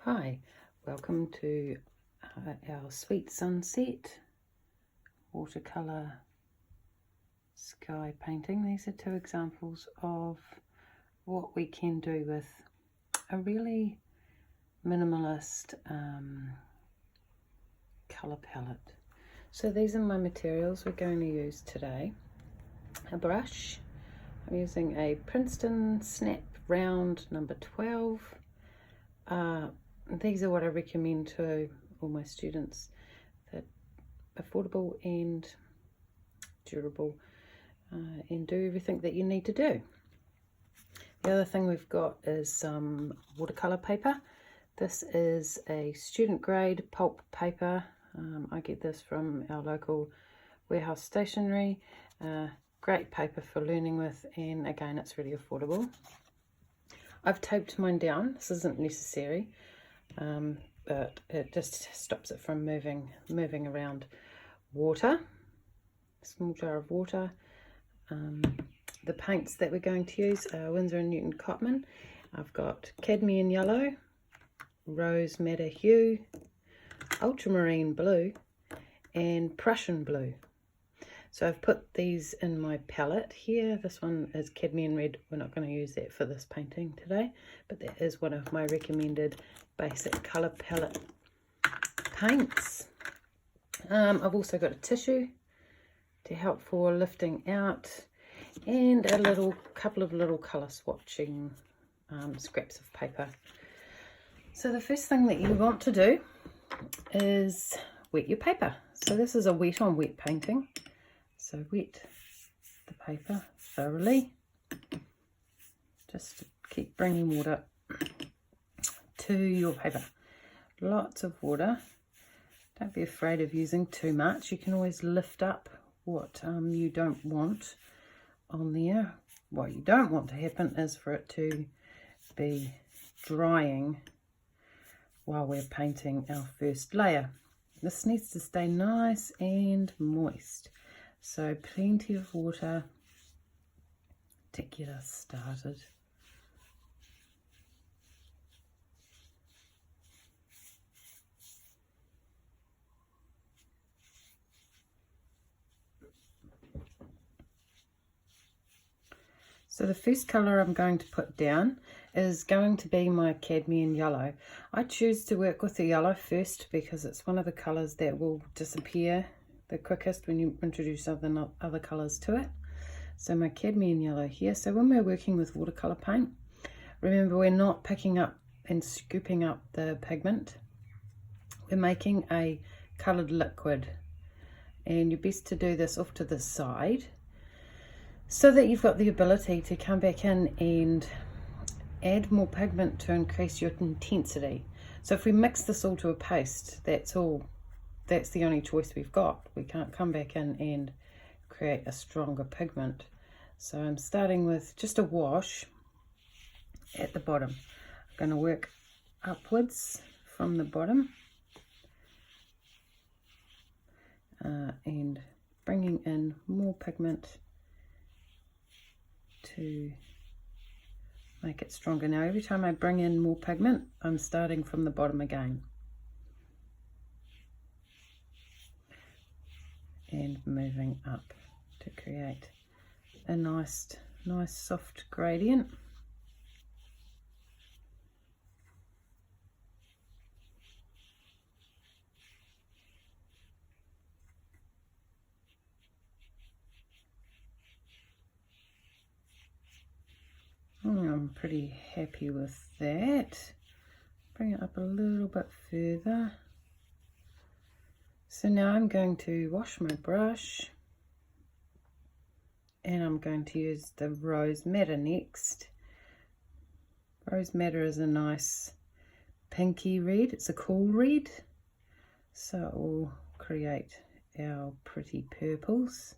Hi, welcome to our Sweet Sunset watercolour sky painting. These are two examples of what we can do with a really minimalist colour palette. So these are my materials we're going to use today. A brush. I'm using a Princeton Snap Round number 12. These are what I recommend to all my students, that affordable and durable and do everything that you need to do. The other thing we've got is some watercolour paper. This is a student grade pulp paper. I get this from our local warehouse stationery. Great paper for learning with, and again it's really affordable. I've taped mine down. This isn't necessary, but it just stops it from moving around. Water, a small jar of water. The paints that we're going to use are Windsor and Newton Cotman. I've got Cadmium Yellow, Rose Madder Hue, Ultramarine Blue, and Prussian Blue. So I've put these in my palette here. This one is Cadmium Red. We're not going to use that for this painting today, but that is one of my recommended basic colour palette paints. I've also got a tissue to help for lifting out, and a couple of little colour swatching scraps of paper. So the first thing that you want to do is wet your paper. So this is a wet on wet painting. So wet the paper thoroughly. Just keep bringing water to your paper. Lots of water. Don't be afraid of using too much. You can always lift up what you don't want on there. What you don't want to happen is for it to be drying while we're painting our first layer. This needs to stay nice and moist. So plenty of water to get us started. So the first colour I'm going to put down is going to be my Cadmium Yellow. I choose to work with the yellow first because it's one of the colours that will disappear the quickest when you introduce other colours to it. So my Cadmium Yellow here. So when we're working with watercolour paint, remember we're not picking up and scooping up the pigment. We're making a coloured liquid, and you're best to do this off to the side so that you've got the ability to come back in and add more pigment to increase your intensity. So if we mix this all to a paste, that's the only choice we've got. We can't come back in and create a stronger pigment. So I'm starting with just a wash at the bottom. I'm going to work upwards from the bottom and bringing in more pigment to make it stronger. Now every time I bring in more pigment, I'm starting from the bottom again and moving up to create a nice soft gradient. I'm pretty happy with that. Bring it up a little bit further. So now I'm going to wash my brush, and I'm going to use the Rose Madder next. Rose Madder is a nice pinky red. It's a cool red, so it will create our pretty purples.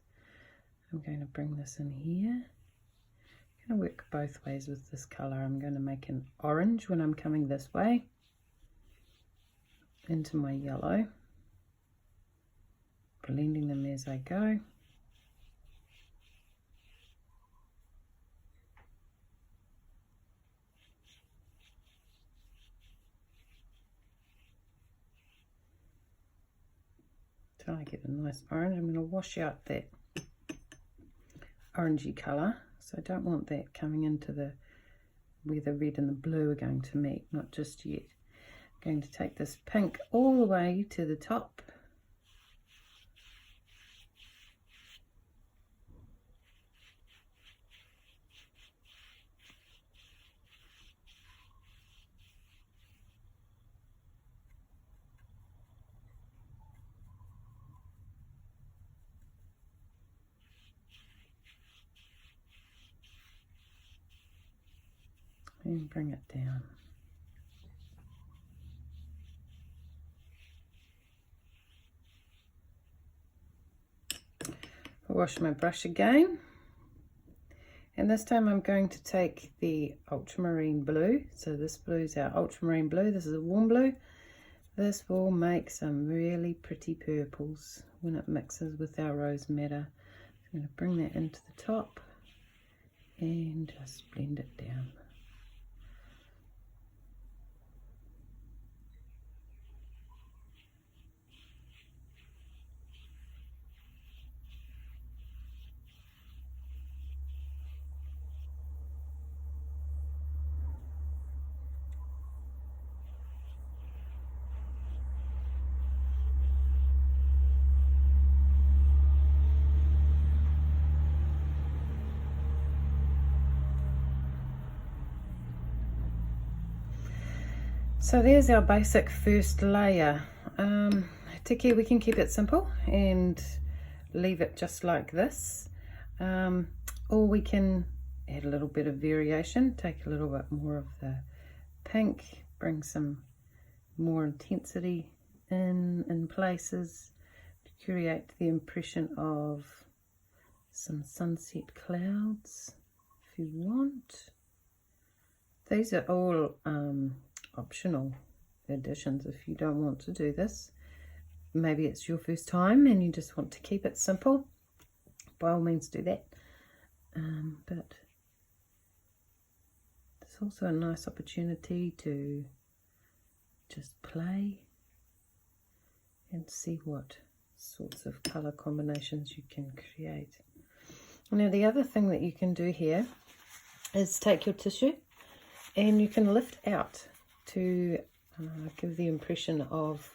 I'm going to bring this in here. I'm going to work both ways with this colour. I'm going to make an orange when I'm coming this way into my yellow, blending them as I go. till I get a nice orange. I'm going to wash out that orangey colour, so I don't want that coming into the where the red and the blue are going to meet, not just yet. I'm going to take this pink all the way to the top. And bring it down. I'll wash my brush again, and this time I'm going to take the Ultramarine Blue. So this blue is our Ultramarine Blue. This is a warm blue. This will make some really pretty purples when it mixes with our rose madder. I'm going to bring that into the top and just blend it down. So there's our basic first layer. Tiki, we can keep it simple and leave it just like this, or we can add a little bit of variation, take a little bit more of the pink, bring some more intensity in places to create the impression of some sunset clouds if you want. These are all optional additions if you don't want to do this. Maybe it's your first time and you just want to keep it simple, by all means do that. But it's also a nice opportunity to just play and see what sorts of colour combinations you can create. Now the other thing that you can do here is take your tissue and you can lift out to give the impression of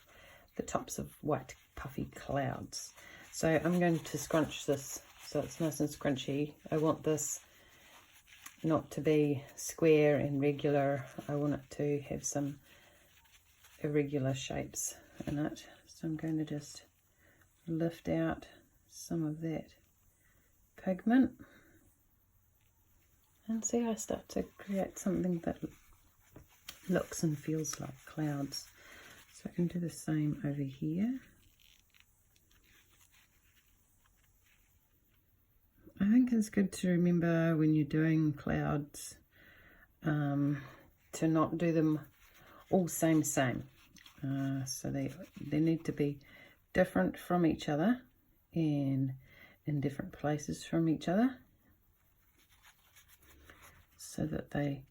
the tops of white puffy clouds. So I'm going to scrunch this so it's nice and scrunchy. I want this not to be square and regular. I want it to have some irregular shapes in it. So I'm going to just lift out some of that pigment and see I start to create something that looks and feels like clouds. So I can do the same over here. I think it's good to remember when you're doing clouds to not do them all same. So they need to be different from each other and in different places from each other so that they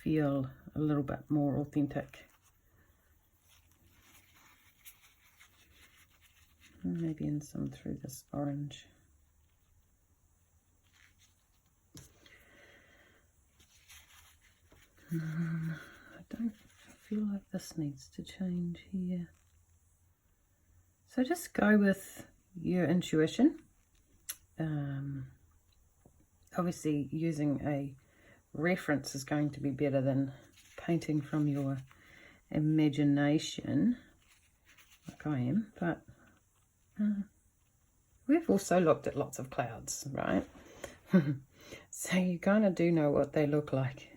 feel a little bit more authentic. Maybe in some through this orange. I don't feel like this needs to change here. So just go with your intuition. Obviously using a reference is going to be better than painting from your imagination like I am, but we've also looked at lots of clouds, right? So you kind of do know what they look like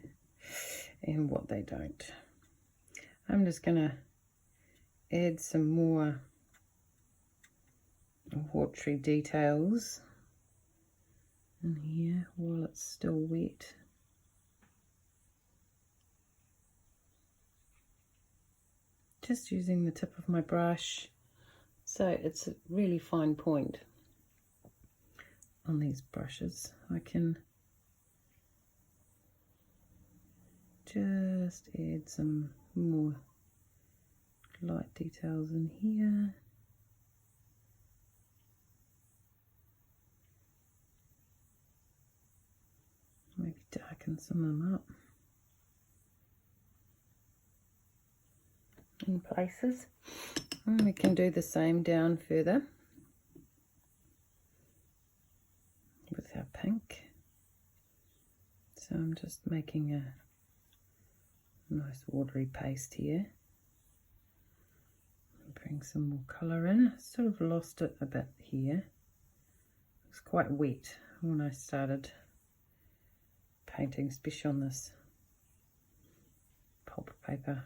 and what they don't. I'm just gonna add some more watery details in here while it's still wet. Just using the tip of my brush, so it's a really fine point on these brushes. I can just add some more light details in here. darken some of them up in places. And we can do the same down further with our pink. So I'm just making a nice watery paste here. Bring some more colour in. I sort of lost it a bit here. It's quite wet when I started painting, especially on this pulp paper.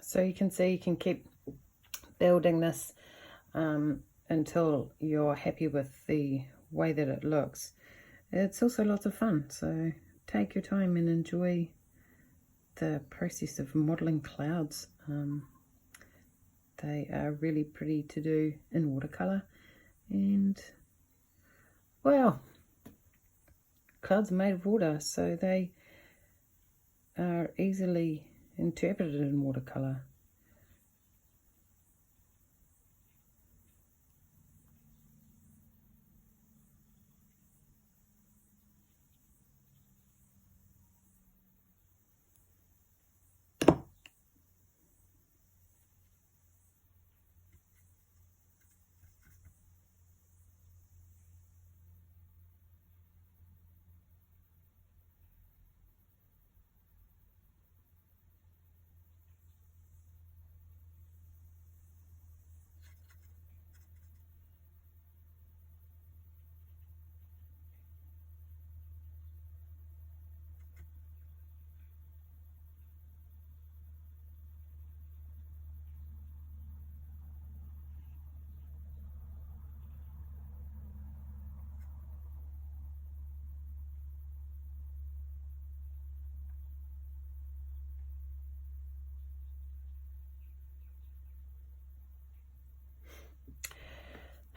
So you can see you can keep building this until you're happy with the way that it looks. It's also lots of fun, so take your time and enjoy the process of modelling clouds. They are really pretty to do in watercolour, and well, clouds are made of water, so they are easily interpreted in watercolour.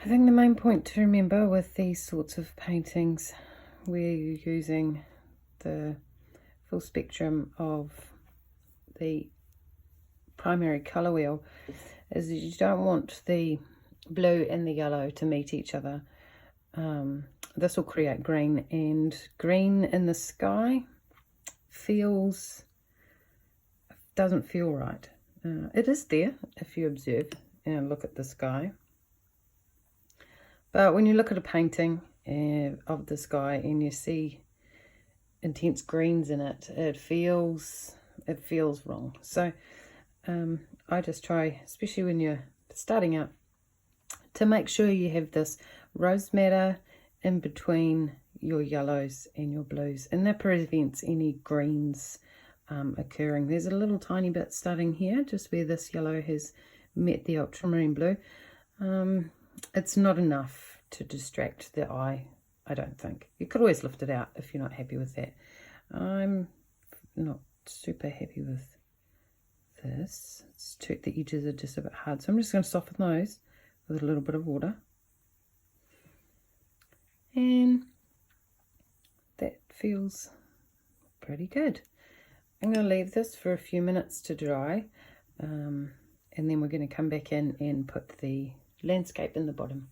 I think the main point to remember with these sorts of paintings, we're using the full spectrum of the primary colour wheel, is that you don't want the blue and the yellow to meet each other. This will create green, and green in the sky doesn't feel right. It is there if you observe and look at the sky. But when you look at a painting of the sky and you see intense greens in it, it feels wrong. So I just try, especially when you're starting out, to make sure you have this rose matter in between your yellows and your blues, and that prevents any greens occurring. There's a little tiny bit starting here, just where this yellow has met the ultramarine blue. It's not enough to distract the eye, I don't think. You could always lift it out if you're not happy with that. I'm not super happy with this. The edges are just a bit hard, so I'm just going to soften those with a little bit of water. And that feels pretty good. I'm going to leave this for a few minutes to dry, and then we're going to come back in and put the landscape in the bottom.